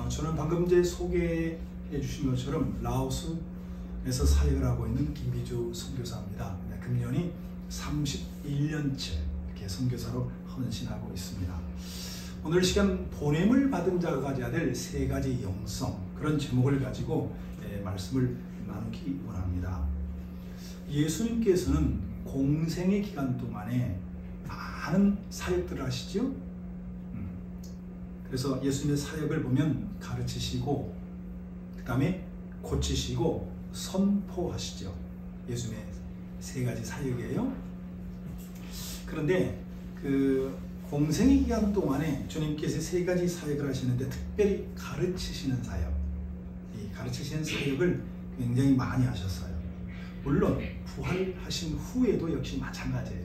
저는 방금 이제 소개해 주신 것처럼 라오스에서 사역을 하고 있는 김비주 선교사입니다. 금년이 31년째 이렇게 선교사로 헌신하고 있습니다. 오늘 시간 보냄을 받은 자가 가져야 될 세 가지 영성, 그런 제목을 가지고 말씀을 나누기 원합니다. 예수님께서는 공생의 기간 동안에 많은 사역들을 하시죠. 그래서 예수님의 사역을 보면 가르치시고, 그 다음에 고치시고 선포하시죠. 예수님의 세 가지 사역이에요. 그런데 그 공생의 기간 동안에 주님께서 세 가지 사역을 하시는데, 특별히 가르치시는 사역, 이 가르치시는 사역을 굉장히 많이 하셨어요. 물론 부활하신 후에도 역시 마찬가지예요.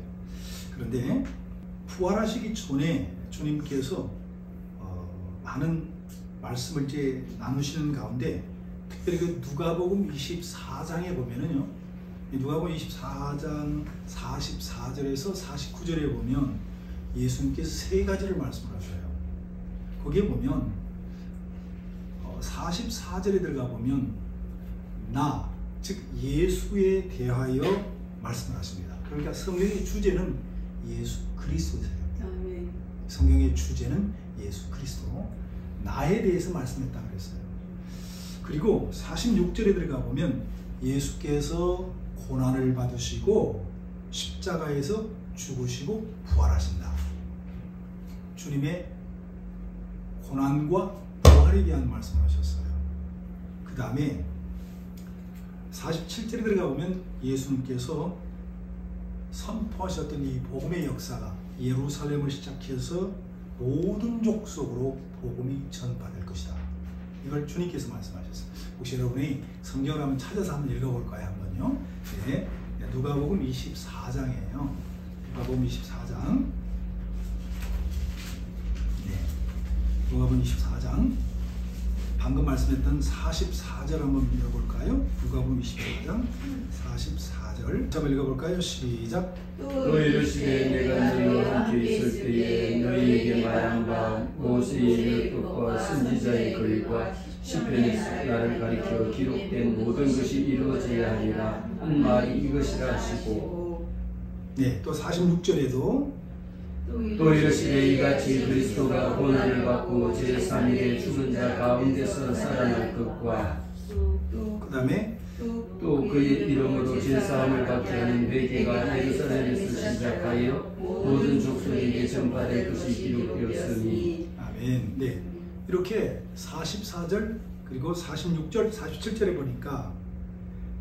그런데 부활하시기 전에 주님께서 많은 말씀을 이제 나누시는 가운데, 특별히 그 누가복음 24장에 보면은요, 누가복음 24장 44절에서 49절에 보면 예수님께서 세 가지를 말씀하셔요. 거기에 보면 44절에 들어가 보면 나, 즉 예수에 대하여 말씀을 하십니다. 그러니까 성경의 주제는 예수 그리스도세요. 성경의 주제는 예수 그리스도, 나에 대해서 말씀했다 그랬어요. 그리고 46절에 들어가 보면 예수께서 고난을 받으시고 십자가에서 죽으시고 부활하신다. 주님의 고난과 부활에 대한 말씀을 하셨어요. 그 다음에 47절에 들어가 보면 예수님께서 선포하셨던 이 복음의 역사가 예루살렘을 시작해서 모든 족속으로 복음이 전파될 것이다. 이걸 주님께서 말씀하셨어요. 혹시 여러분이 성경을 한번 찾아서 한번 읽어볼까요? 한번요. 네. 누가복음 24장이에요. 누가복음 24장. 네. 누가복음 24장. 방금 말씀했던 44절 한번 읽어볼까요? 누가복음 24장 44절. 한번 읽어볼까요? 시작. 또 이르시되 내가 너희와 함께 있을 때에 너희에게 말한 바 모세의 율법과 선지자의 글과 시편에서 나를 가리켜 기록된 모든 것이 이루어져야 하리라 한 말이 이것이라 하시고, 네, 또 46절에도 또 이르시되 이같이 그리스도가 고난을 받고 제3일에 죽은 자 가운데서 살아날 것과, 그 다음에 또 그의 이름으로 제사함을 받게 하는 회개가 예루살렘에서 시작하여 모든 족속에게 전파될 것이 기록되었으니. 아멘. 네, 이렇게 44절 그리고 46절 47절에 보니까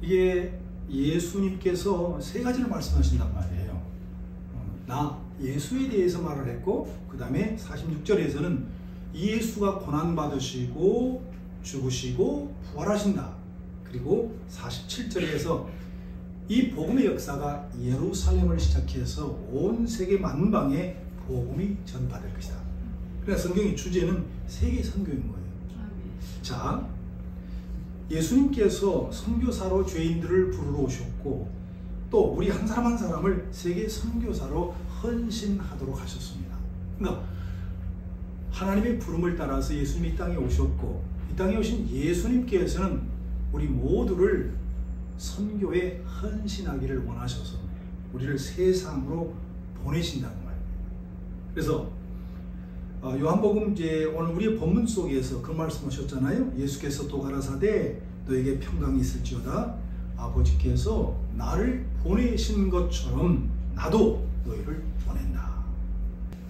이게 예수님께서 세 가지를 말씀하신단 말이에요. 나 예수에 대해서 말을 했고, 그 다음에 46절에서는 예수가 고난받으시고 죽으시고 부활하신다. 그리고 47절에서 이 복음의 역사가 예루살렘을 시작해서 온 세계 만방에 복음이 전파될 것이다. 그러니까 성경의 주제는 세계 선교인 거예요. 자, 예수님께서 선교사로 죄인들을 부르러 오셨고, 또 우리 한 사람 한 사람을 세계 선교사로 헌신하도록 하셨습니다. 그러니까 하나님의 부름을 따라서 예수님이 이 땅에 오셨고, 이 땅에 오신 예수님께서는 우리 모두를 선교에 헌신하기를 원하셔서 우리를 세상으로 보내신다는 말이에요. 그래서 요한복음 이제 오늘 우리의 본문 속에서 그 말씀하셨잖아요. 예수께서 또 가라사대 너에게 평강이 있을지어다. 아버지께서 나를 보내신 것처럼 나도 너희를 보낸다.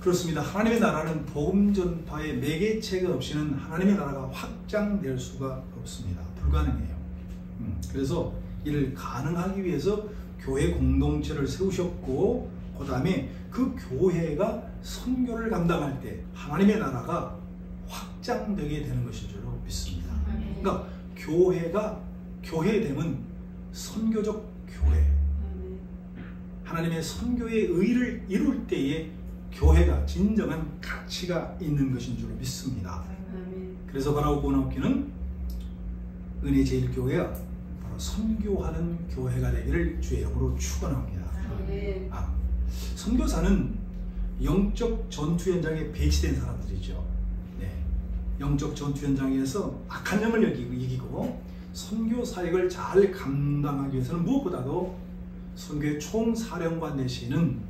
그렇습니다. 하나님의 나라는 복음 전파의 매개체가 없이는 하나님의 나라가 확장될 수가 없습니다. 불가능해요. 그래서 이를 가능하기 위해서 교회 공동체를 세우셨고, 그 다음에 그 교회가 선교를 감당할 때 하나님의 나라가 확장되게 되는 것인 줄로 믿습니다. 그러니까 교회가 교회됨은 선교적 교회, 하나님의 선교의 의를 이룰 때에 교회가 진정한 가치가 있는 것인 줄로 믿습니다. 그래서 바라고 고나옵기는 은혜제일교회가 바로 선교하는 교회가 되기를 주의 이름으로 축원합니다. 선교사는 영적 전투 현장에 배치된 사람들이죠. 네. 영적 전투 현장에서 악한 영을 이기고 선교 사역을 잘 감당하기 위해서는 무엇보다도 선교의 총사령관 되시는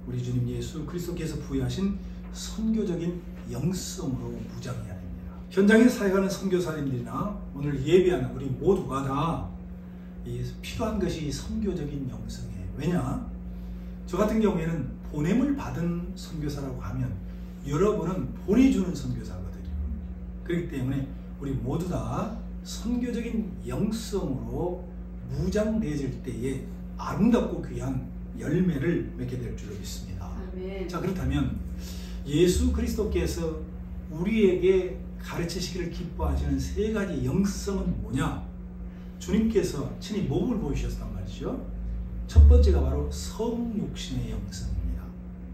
우리 주님 예수 그리스도께서 부여하신 선교적인 영성으로 무장해야 됩니다. 현장에 사역하는 선교사님들이나 오늘 예배하는 우리 모두가 다 필요한 것이 선교적인 영성이에요. 왜냐? 저 같은 경우에는 보냄을 받은 선교사라고 하면 여러분은 보내주는 선교사거든요. 그렇기 때문에 우리 모두 다 선교적인 영성으로 무장되어질 때에 아름답고 귀한 열매를 맺게 될 줄로 믿습니다. 아멘. 자, 그렇다면 예수 그리스도께서 우리에게 가르치시기를 기뻐하시는 세 가지 영성은 뭐냐? 주님께서 친히 몸을 보이셨단 말이죠. 첫 번째가 바로 성육신의 영성입니다.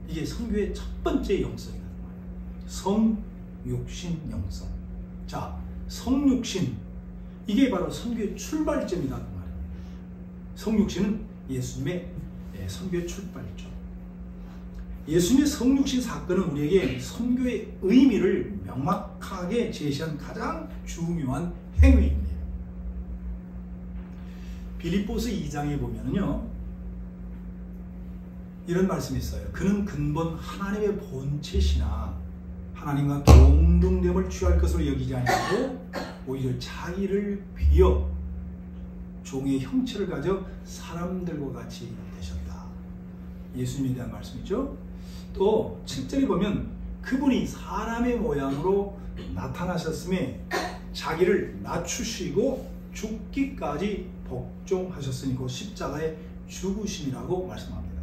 이게 선교의 첫 번째 영성이란 말이에요. 성육신 영성. 자, 성육신, 이게 바로 선교의 출발점이라는 말이에요. 성육신은 예수님의 선교의 출발점. 예수님의 성육신 사건은 우리에게 선교의 의미를 명확하게 제시한 가장 중요한 행위입니다. 빌립보서 2장에 보면요, 이런 말씀이 있어요. 그는 근본 하나님의 본체시나 하나님과 동등됨을 취할 것으로 여기지 아니하고 오히려 자기를 비어 종의 형체를 가져 사람들과 같이 되셨다. 예수님에 대한 말씀이죠. 또 7절에 보면 그분이 사람의 모양으로 나타나셨음에 자기를 낮추시고 죽기까지 복종하셨으니 그 십자가의 죽으심이라고 말씀합니다.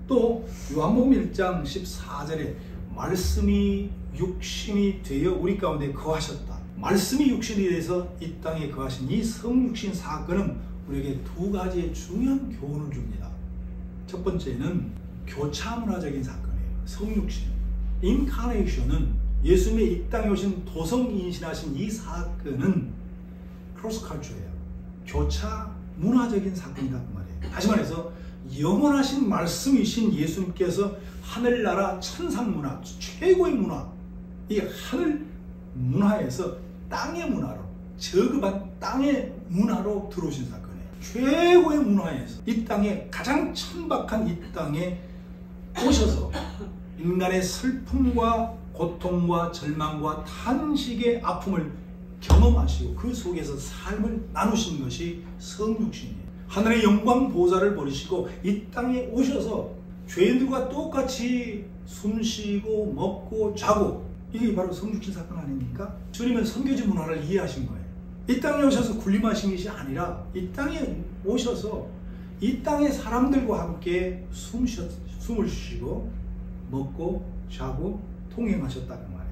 또 요한복음 1장 14절에 말씀이 육신이 되어 우리 가운데 거하셨다. 말씀이 육신이 돼서 이 땅에 거하신 이 성육신 사건은 우리에게 두 가지의 중요한 교훈을 줍니다. 첫 번째는 교차 문화적인 사건이에요. 성육신, 인카네이션은 예수님의 이 땅에 오신 도성 인신하신 이 사건은 크로스컬처예요. 교차 문화적인 사건이란 말이에요. 다시 말해서 영원하신 말씀이신 예수님께서 하늘나라 천상 문화, 최고의 문화, 이 하늘 문화에서 땅의 문화로, 저급한 땅의 문화로 들어오신 사건이에요. 최고의 문화에서 이 땅에, 가장 천박한 이 땅에 오셔서 인간의 슬픔과 고통과 절망과 탄식의 아픔을 경험하시고 그 속에서 삶을 나누신 것이 성육신이에요. 하늘의 영광 보좌를 버리시고 이 땅에 오셔서 죄인들과 똑같이 숨쉬고 먹고 자고, 이게 바로 성육신 사건 아닙니까? 주님은 선교지 문화를 이해하신 거예요. 이 땅에 오셔서 군림하신 것이 아니라 이 땅에 오셔서 이 땅의 사람들과 함께 숨을 쉬고 먹고 자고 통행하셨다는 말이에요.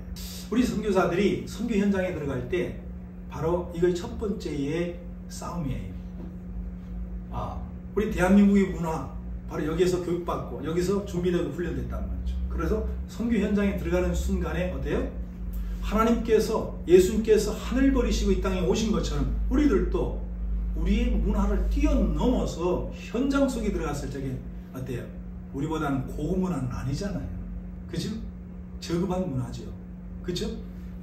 우리 선교사들이 선교 현장에 들어갈 때 바로 이거 첫 번째의 싸움이에요. 우리 대한민국의 문화, 바로 여기에서 교육받고 여기서 준비되고 훈련됐단 말이죠. 그래서 선교 현장에 들어가는 순간에 어때요? 하나님께서, 예수님께서 하늘 버리시고 이 땅에 오신 것처럼 우리들도 우리의 문화를 뛰어넘어서 현장 속에 들어갔을 적에 어때요? 우리보다는 고급 문화는 아니잖아요. 그죠? 저급한 문화죠. 그죠?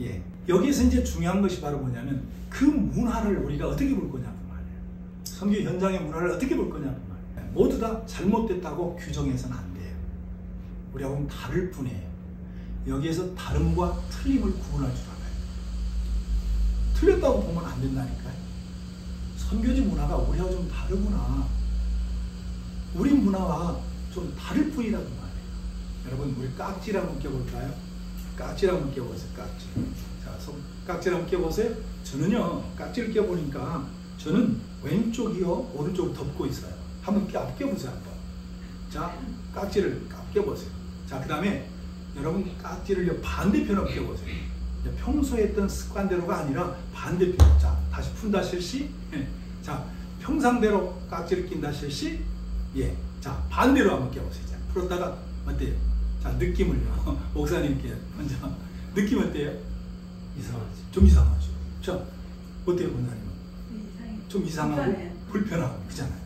예. 여기에서 이제 중요한 것이 바로 뭐냐면 그 문화를 우리가 어떻게 볼 거냐고 말이에요. 선교 현장의 문화를 어떻게 볼 거냐고 말이에요. 모두 다 잘못됐다고 규정해서는 안 돼요. 우리하고는 다를 뿐이에요. 여기에서 다름과 틀림을 구분할 줄 알아요. 틀렸다고 보면 안 된다니까요. 선교지 문화가 우리하고 좀 다르구나. 우리 문화와 좀 다를 뿐이라고 말해요. 여러분, 우리 깍지를 한번 껴볼까요? 깍지를 한번 껴보세요. 깍지. 자, 깍지를 한번 껴보세요. 저는요, 깍지를 껴보니까 저는 왼쪽이요, 오른쪽을 덮고 있어요. 한번 껴보세요. 한번. 자, 깍지를 껴보세요. 자, 그 다음에 여러분 깍지를 반대편으로 껴보세요. 평소에 했던 습관대로가 아니라 반대편. 자, 다시 푼다 실시. 자, 평상대로 깍지를 낀다 실시. 예. 자, 반대로 한번 껴보세요. 자, 풀었다가 어때요? 자, 느낌을요. 목사님께 먼저 느낌 어때요? 이상하죠. 좀 이상하죠. 자, 어때요, 목사님은? 좀 이상하고 불편하고 그잖아요.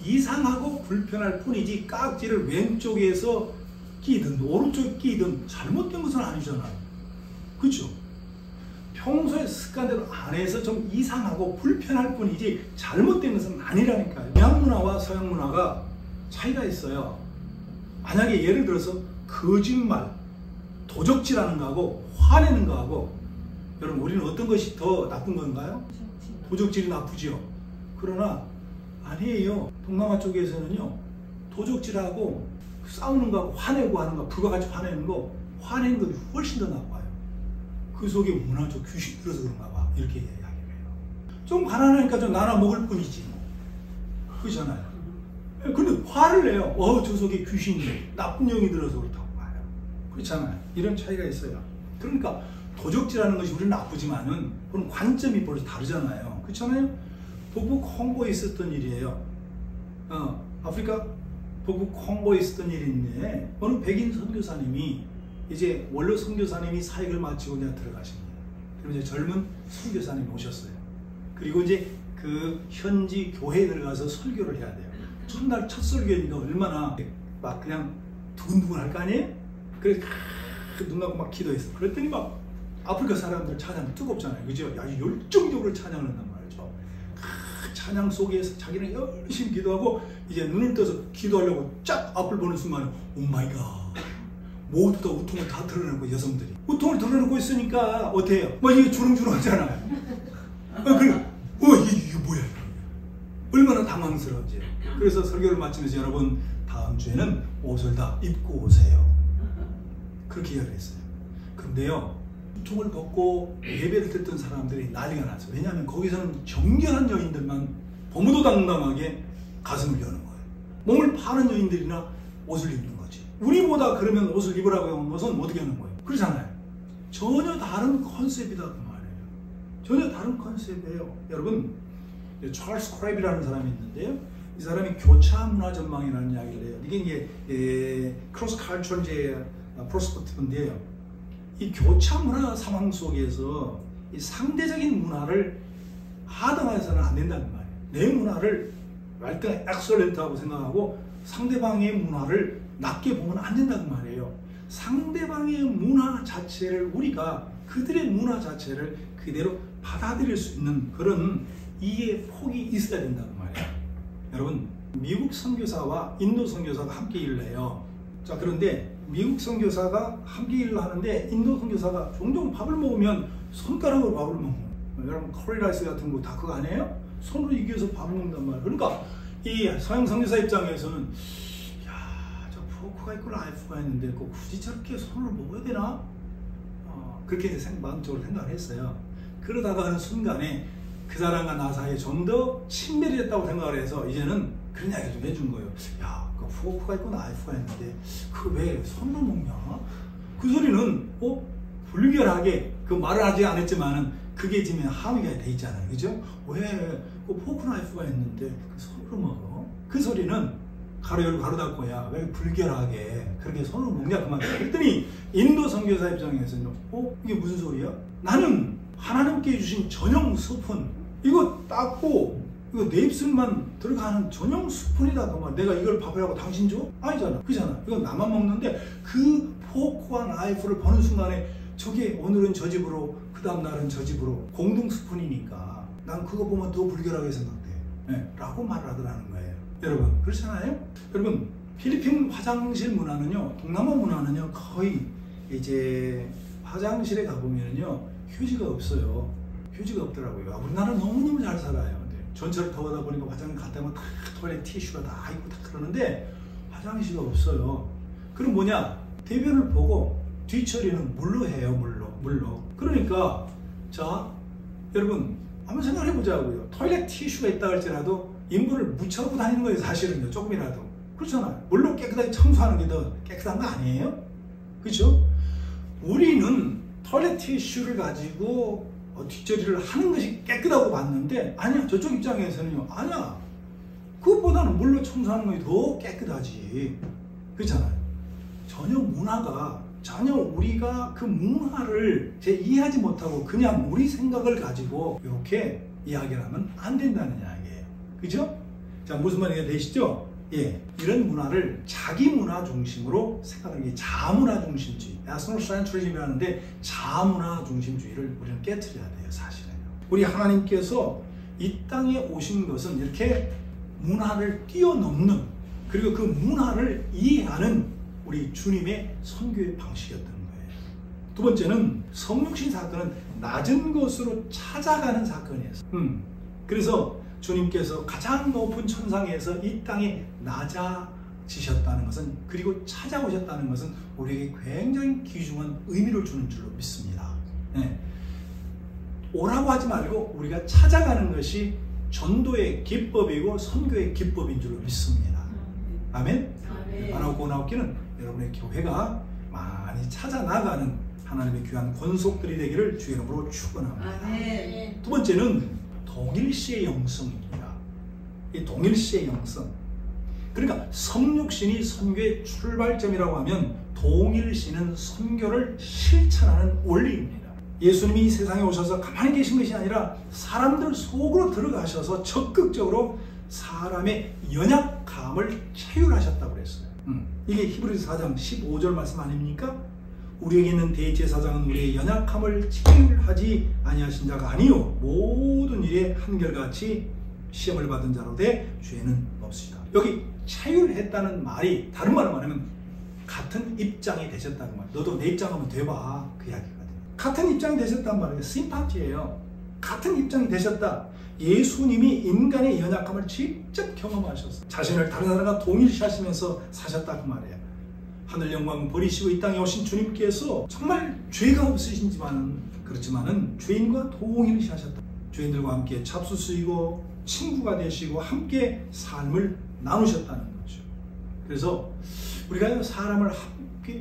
이상하고 불편할 뿐이지 깍지를 왼쪽에서 끼든 오른쪽에 끼든 잘못된 것은 아니잖아요. 그렇죠? 평소에 습관대로 안 해서 좀 이상하고 불편할 뿐이지 잘못된 것은 아니라니까요. 동양 문화와 서양 문화가 차이가 있어요. 만약에 예를 들어서 거짓말, 도적질하는 거하고 화내는 거하고, 여러분 우리는 어떤 것이 더 나쁜 건가요? 도적질이 나쁘죠. 그러나 아니에요. 동남아 쪽에서는요, 도적질하고 싸우는 거하고 화내고 하는 거, 불과 같이 화내는 거, 화내는 것이 훨씬 더 나빠요. 그 속에 문화적 귀신이 들어서 그런가 봐. 이렇게 이야기를 해요. 좀 가난하니까 좀 나눠 먹을 뿐이지 뭐. 그렇잖아요. 근데 화를 내요. 저 속에 귀신이, 나쁜 영이 들어서 그렇다고 봐요. 그렇잖아요. 이런 차이가 있어요. 그러니까 도적질하는 것이 우리는 나쁘지만은 그런 관점이 벌써 다르잖아요. 그렇잖아요. 북부 콩고에 있었던 일이에요. 아프리카 북부 콩고에 있었던 일인데, 어느 백인 선교사님이 이제 원로 선교사님이 사역을 마치고 이제 들어가십니다. 그리고 이제 젊은 선교사님이 오셨어요. 그리고 이제 그 현지 교회에 들어가서 설교를 해야 돼요. 첫날 첫 설교니까 얼마나 막 그냥 두근두근 할 거 아니에요? 그래서 눈 감고 막 기도했어. 그랬더니 막 아프리카 사람들 찬양 뜨겁잖아요. 그죠? 아주 열정적으로 찬양을 한단 말이죠. 찬양 속에서 자기는 열심히 기도하고 이제 눈을 떠서 기도하려고 쫙 앞을 보는 순간에 오 마이 갓. 모두 다 우통을 다 드러내고, 여성들이 우통을 드러내고 있으니까 어때요? 막 이게 주렁주렁 하잖아요. 이게 뭐야? 얼마나 당황스러운지. 그래서 설교를 마치면서 여러분 다음 주에는 옷을 다 입고 오세요. 그렇게 이야기를 했어요. 근데요, 우통을 벗고 예배를 듣던 사람들이 난리가 났어요. 왜냐하면 거기서는 정결한 여인들만 버무도당당하게 가슴을 여는 거예요. 몸을 파는 여인들이나 옷을 입는 거지. 우리보다 그러면 옷을 입으라고 한 것은 어떻게 하는 거예요? 그렇잖아요. 전혀 다른 컨셉이다 그 말이에요. 전혀 다른 컨셉이에요. 여러분, 찰스 크랩이라는 사람이 있는데요. 이 사람이 교차 문화 전망이라는 이야기를 해요. 이게 이제 크로스 칼처 이제 프로스펙티브인데요. 이 교차 문화 상황 속에서 이 상대적인 문화를 하등해서는 안 된다는 말이에요. 내 문화를 월등히 엑설런트하고 생각하고 상대방의 문화를 낮게 보면 안 된다는 말이에요. 상대방의 문화 자체를, 우리가 그들의 문화 자체를 그대로 받아들일 수 있는 그런 이해 폭이 있어야 된다는 말이에요. 여러분, 미국 선교사와 인도 선교사가 함께 일을 해요. 자, 그런데 미국 선교사가 함께 일을 하는데 인도 선교사가 종종 밥을 먹으면 손가락으로 밥을 먹는 거예요. 여러분 커리라이스 같은 거 다 그거 아니에요? 손으로 이겨서 밥을 먹는단 말이에요. 그러니까 이 서양 선교사 입장에서는 저 포크가 있고 나이프가 있는데 굳이 저렇게 손으로 먹어야 되나? 그렇게 마음적으로 생각을 했어요. 그러다가 어느 순간에 그 사람과 나 사이에 좀 더 친밀이 됐다고 생각을 해서 이제는 그런 이야기 좀 해준 거예요. 그 포크가 있고 나이프가 있는데 그거 왜 손으로 먹냐? 그 소리는 불결하게 그 말을 하지 않았지만은 그게 지금 함의가 돼 있잖아요. 그죠? 왜 그 포크 나이프가 있는데 그 손으로 먹어? 그 소리는 가로 열고 가로 닫고야 왜 불결하게 그렇게 손으로 먹냐 그 말이야. 그랬더니 인도 선교사 입장에서는 이게 무슨 소리야? 나는 하나님께 주신 전용 스푼, 이거 닦고 이거 내 입술만 들어가는 전용 스푼이다 그 말. 내가 이걸 밥이라고 당신 줘? 아니잖아. 그잖아. 이건 나만 먹는데 그 포크와 나이프를 보는 순간에 저게 오늘은 저 집으로 그 다음 날은 저 집으로 공동 스푼이니까 난 그거 보면 더 불결하게 생각돼. 라고 말하더라는 거예요. 여러분 그렇잖아요? 여러분 필리핀 화장실 문화는요, 동남아 문화는요, 거의 이제 화장실에 가보면요 휴지가 없어요. 휴지가 없더라고요. 우리나라는 너무너무 잘 살아요. 전철을 타다 보니까 화장실 갈 때마다 다 토일렛 티슈가 다 있고 다 그러는데 화장실이 없어요. 그럼 뭐냐? 대변을 보고 뒤처리는 물로 해요. 물로. 그러니까 자 여러분 한번 생각해 보자고요. 토일렛 티슈가 있다 할지라도 인물을 묻혀놓고 다니는 거예요. 사실은요. 조금이라도. 그렇잖아요. 물로 깨끗하게 청소하는 게 더 깨끗한 거 아니에요? 그렇죠? 우리는 토일렛 티슈를 가지고 뒷처리를 하는 것이 깨끗하고 봤는데 아니야. 저쪽 입장에서는요. 아니야. 그것보다는 물로 청소하는 것이 더 깨끗하지. 그렇잖아요. 전혀 우리가 그 문화를 이해하지 못하고 그냥 우리 생각을 가지고 이렇게 이야기를 하면 안 된다는 이야기예요. 그죠? 자, 무슨 말인지 되시죠? 이런 문화를 자기 문화 중심으로 생각하는 게 자문화 중심주의, 에스노센트리즘이라고 하는데 자문화 중심주의를 우리는 깨트려야 돼요. 사실은요. 우리 하나님께서 이 땅에 오신 것은 이렇게 문화를 뛰어넘는, 그리고 그 문화를 이해하는 우리 주님의 선교의 방식이었던 거예요. 두 번째는 성육신 사건은 낮은 곳으로 찾아가는 사건이었어요. 그래서 주님께서 가장 높은 천상에서 이 땅에 낮아지셨다는 것은, 그리고 찾아오셨다는 것은 우리에게 굉장히 귀중한 의미를 주는 줄로 믿습니다. 오라고 하지 말고 우리가 찾아가는 것이 전도의 기법이고 선교의 기법인 줄로 믿습니다. 아멘? 바로 고나옵기는 여러분의 교회가 많이 찾아나가는 하나님의 귀한 권속들이 되기를 주의 이름으로 축원합니다. 두 번째는 동일시의 영성입니다. 이 동일시의 영성. 그러니까 성육신이 선교의 출발점이라고 하면 동일시는 선교를 실천하는 원리입니다. 예수님이 이 세상에 오셔서 가만히 계신 것이 아니라 사람들 속으로 들어가셔서 적극적으로 사람의 연약함을 체휼하셨다고 그랬어요. 이게 히브리서 4장 15절 말씀 아닙니까? 우리에게 있는 대제사장은 우리의 연약함을 체휼하지 아니하신 자가 아니요 모든 일에 한결같이 시험을 받은 자로 돼 죄는 없으시다. 여기 체휼했다는 말이 다른 말로 말하면 같은 입장이 되셨다는 말. 너도 내 입장 한번 돼봐, 그 이야기거든요. 같은 입장이 되셨단 말이에요. 심파티예요. 같은 입장이 되셨다. 예수님이 인간의 연약함을 직접 경험하셨어요. 자신을 다른 사람과 동일시하시면서 사셨다 그 말이에요. 하늘 영광 버리시고 이 땅에 오신 주님께서 정말 죄가 없으신지만은 그렇지만은 죄인과 동일시하셨다. 죄인들과 함께 잡수시고 친구가 되시고 함께 삶을 나누셨다는 거죠. 그래서 우리가 사람을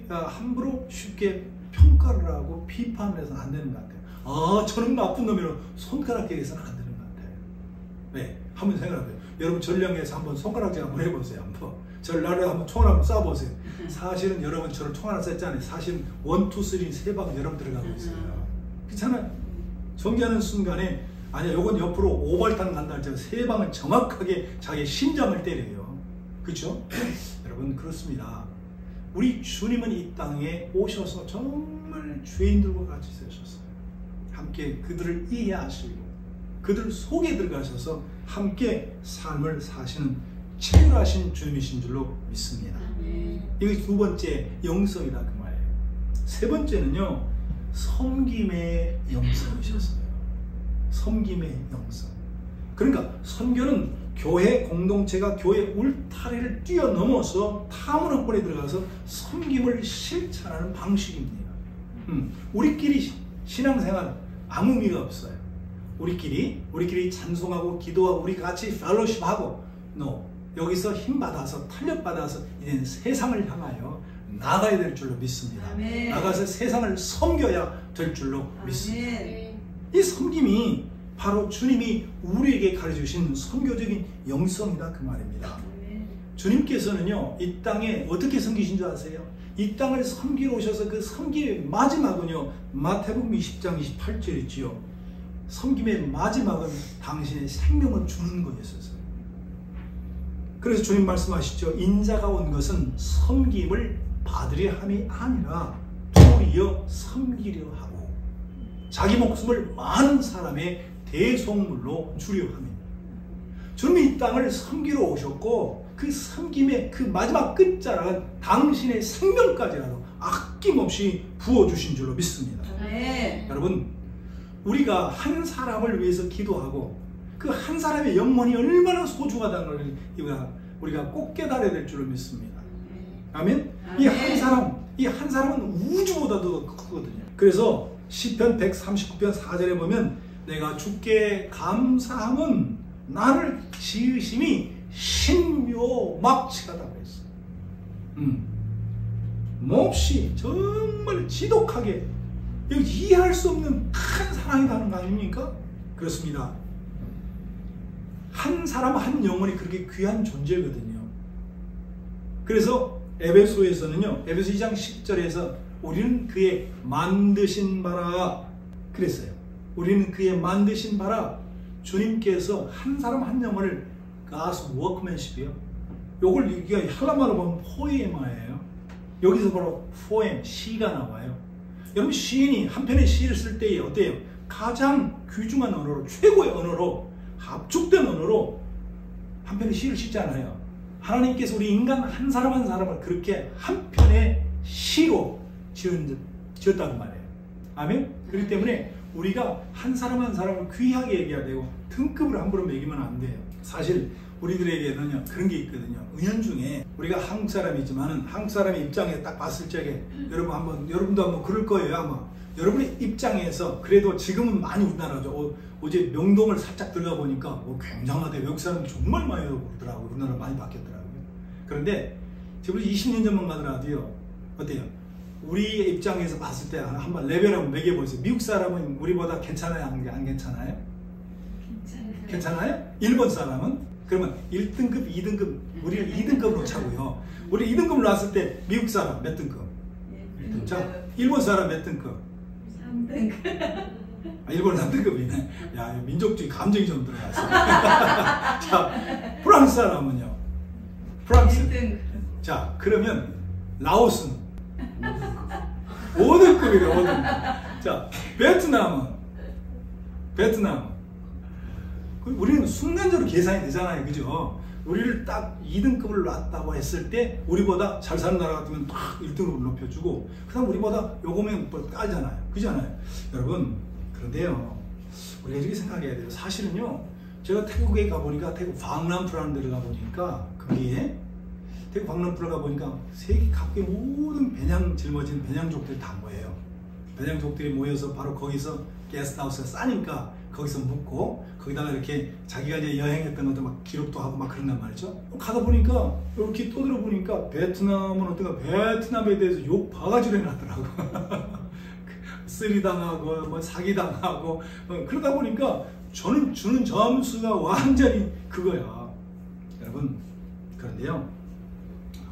함부로 쉽게 평가를 하고 비판을 해서는 안 되는 것 같아요. 아, 저는 나쁜 놈이라고 손가락질해서는 안 되는 것 같아요. 네, 한번 생각해보세요. 여러분 전량에서 한번 손가락질 한번 해보세요. 한번 저를 나를 한번 총알 한번 쏴보세요. 사실은 여러분 저를 총알 쐈잖아요. 사실은 1, 2, 3, 3방 여러분 들어가고 있어요. 그렇잖아요. 정지하는 순간에 아니야, 요건 옆으로 오발탄 간다 할 때 3방을 정확하게 자기 심장을 때려요. 그렇죠? 여러분 그렇습니다. 우리 주님은 이 땅에 오셔서 정말 죄인들과 같이 사셨어요. 함께 그들을 이해하시고 그들 속에 들어가셔서 함께 삶을 사시는 체휼하신 주님이신 줄로 믿습니다. 이게 두 번째 영성이다 그 말이에요. 세 번째는요, 섬김의 영성이셨어요. 섬김의 영성. 그러니까 선교는 교회 공동체가 교회 울타리를 뛰어넘어서 타문화권에 들어가서 섬김을 실천하는 방식입니다. 우리끼리 신앙생활 아무 의미가 없어요. 우리끼리 찬송하고 기도하고 우리 같이 펠로십하고 여기서 힘받아서 탄력받아서 이제는 세상을 향하여 나가야 될 줄로 믿습니다. 아멘. 나가서 세상을 섬겨야 될 줄로 믿습니다. 아멘. 이 섬김이 바로 주님이 우리에게 가르쳐주신 선교적인 영성이다 그 말입니다. 아멘. 주님께서는요, 이 땅에 어떻게 섬기신 줄 아세요? 이 땅을 섬기러 오셔서 그 섬김의 마지막은요, 마태복음 20장 28절 있지요. 섬김의 마지막은 당신의 생명을 주는 것이었어요. 그래서 주님 말씀하시죠. 인자가 온 것은 섬김을 받으려 함이 아니라 도리어 섬기려 하고 자기 목숨을 많은 사람의 대속물로 주려 함입니다. 주님이 이 땅을 섬기러 오셨고 그 섬김의 그 마지막 끝자락은 당신의 생명까지라도 아낌없이 부어주신 줄로 믿습니다. 네. 여러분, 우리가 한 사람을 위해서 기도하고 그 한 사람의 영혼이 얼마나 소중하다는 걸 우리가 꼭 깨달아야 될 줄로 믿습니다. 아멘? 이 한 사람은 우주보다도 크거든요. 그래서 시편 139편 4절에 보면 내가 주께 감사함은 나를 지으심이 신묘막측하다고 했어요. 몹시 정말 지독하게 이해할 수 없는 큰 사랑이라는 거 아닙니까? 그렇습니다. 한 사람 한 영혼이 그렇게 귀한 존재거든요. 그래서 에베소에서는요, 에베소 2장 10절에서 우리는 그의 만드신 바라 그랬어요. 우리는 그의 만드신 바라. 주님께서 한 사람 한 영혼을 God's workmanship이요, 요걸 이게 헬라말로 보면 포에마예요. 여기서 바로 포엠, 시가 나와요. 여러분 시인이 한 편의 시를 쓸 때에 어때요? 가장 귀중한 언어로, 최고의 언어로, 합축된 언어로 한 편의 시를 쓰잖아요. 하나님께서 우리 인간 한 사람 한 사람을 그렇게 한 편의 시로 지었다는 말이에요. 아멘? 그렇기 때문에 우리가 한 사람 한 사람을 귀하게 얘기해야 되고 등급을 함부로 매기면 안 돼요. 사실 우리들에게는 그런 게 있거든요. 은연중에 우리가 한국 사람이지만은 한국 사람의 입장에 딱 봤을 적에 여러분도 한번 그럴 거예요. 아마 여러분의 입장에서 그래도 지금은 많이 우리나라죠. 어제 명동을 살짝 들어가 보니까 굉장하대. 외국 사람 정말 많이 오더라고요. 우리나라 많이 바뀌었더라고요. 그런데 지금 20년 전만 가더라도요. 어때요? 우리의 입장에서 봤을 때 한번 레벨 한번 매겨보세요. 미국 사람은 우리보다 괜찮아요? 안 괜찮아요? 괜찮아요? 일본 사람은? 그러면 1등급, 2등급, 우리는 2등급으로 차고요. 우리 2등급 나왔을 때 미국 사람 몇 등급? 1등급. 자, 일본 사람 몇 등급? 3등급. 일본 3등급이네. 야, 민족주의 감정이 좀 들어갔어. 자, 프랑스 사람은요? 프랑스. 1등급. 자, 그러면 라오스는? 5등급이래, 5등급. 자, 베트남. 우리는 순간적으로 계산이 되잖아요. 그죠? 우리를 딱 2등급을 놨다고 했을 때 우리보다 잘 사는 나라 같으면 딱 1등급을 높여주고 그 다음 우리보다 요거면 깔잖아요. 그잖아요. 여러분, 그런데요. 우리가 이렇게 생각해야 돼요. 사실은요. 제가 태국에 가보니까 태국 방람프라는 데를 가보니까 거기에 태국 방람프를 가보니까 세계 각국의 모든 배낭 짊어진 배낭족들이 다 모여요. 배낭족들이 모여서 바로 거기서 게스트하우스가 싸니까 거기서 묵고 거기다가 이렇게 자기가 이제 여행했던 것도 막 기록도 하고 막 그런단 말이죠. 가다 보니까 이렇게 떠들어보니까 베트남은 어떤가 베트남에 대해서 욕 바가지로 해놨더라고. 쓰리당하고 뭐 사기당하고 그러다 보니까 저는 주는 점수가 완전히 그거야. 여러분, 그런데요.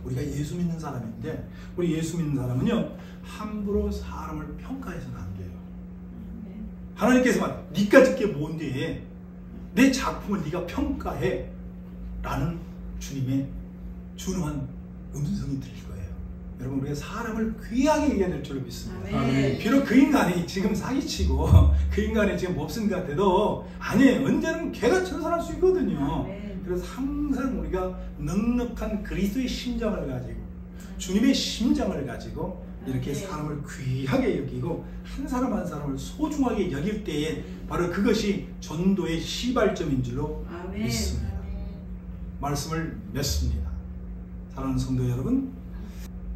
우리가 예수 믿는 사람인데 우리 예수 믿는 사람은요. 함부로 사람을 평가해서는 안 돼요. 하나님께서 말, 네가 짓게 뭔데 내 작품을 네가 평가해 라는 주님의 준엄한 음성이 들릴 거예요. 여러분, 우리가 사람을 귀하게 얘기해야 될 줄로 믿습니다. 아멘. 비록 그 인간이 지금 사기치고 그 인간이 지금 몹쓴 것 같아도 아니에요. 언제는 개가 천선할 수 있거든요. 아멘. 그래서 항상 우리가 넉넉한 그리스도의 심장을 가지고 주님의 심장을 가지고 이렇게 사람을 귀하게 여기고 한 사람 한 사람을 소중하게 여길 때에 바로 그것이 전도의 시발점인 줄로 아멘. 믿습니다. 말씀을 맺습니다. 사랑하는 성도 여러분,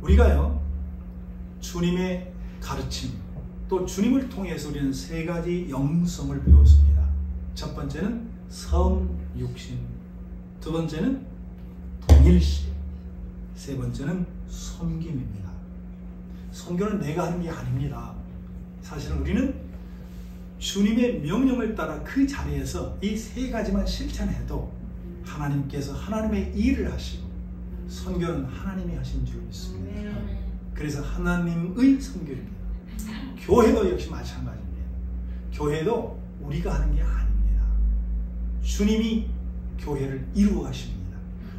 우리가요 주님의 가르침 또 주님을 통해서 우리는 세 가지 영성을 배웠습니다. 첫 번째는 성육신, 두 번째는 동일시, 세 번째는 섬김입니다. 선교는 내가 하는 게 아닙니다. 사실은 우리는 주님의 명령을 따라 그 자리에서 이 세 가지만 실천해도 하나님께서 하나님의 일을 하시고 선교는 하나님이 하신 줄 믿습니다. 그래서 하나님의 선교입니다. 교회도 역시 마찬가지입니다. 교회도 우리가 하는 게 아닙니다. 주님이 교회를 이루어 가십니다.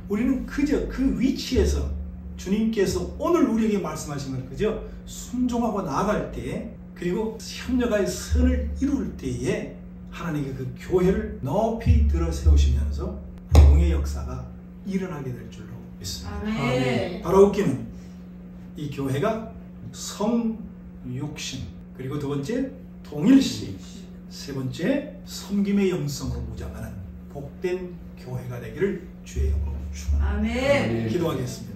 우리는 그저 그 위치에서 주님께서 오늘 우리에게 말씀하신 건 그저 순종하고 나아갈 때 그리고 협력하여 선을 이룰 때에 하나님께 그 교회를 높이 들어 세우시면서 부흥의 역사가 일어나게 될 줄로 믿습니다. 아멘. 바로 웃기는 이 교회가 성육신, 그리고 두 번째 동일시, 세 번째 섬김의 영성으로 무장하는 복된 교회가 되기를 주의 이름으로 축원합니다. 아멘. 기도하겠습니다.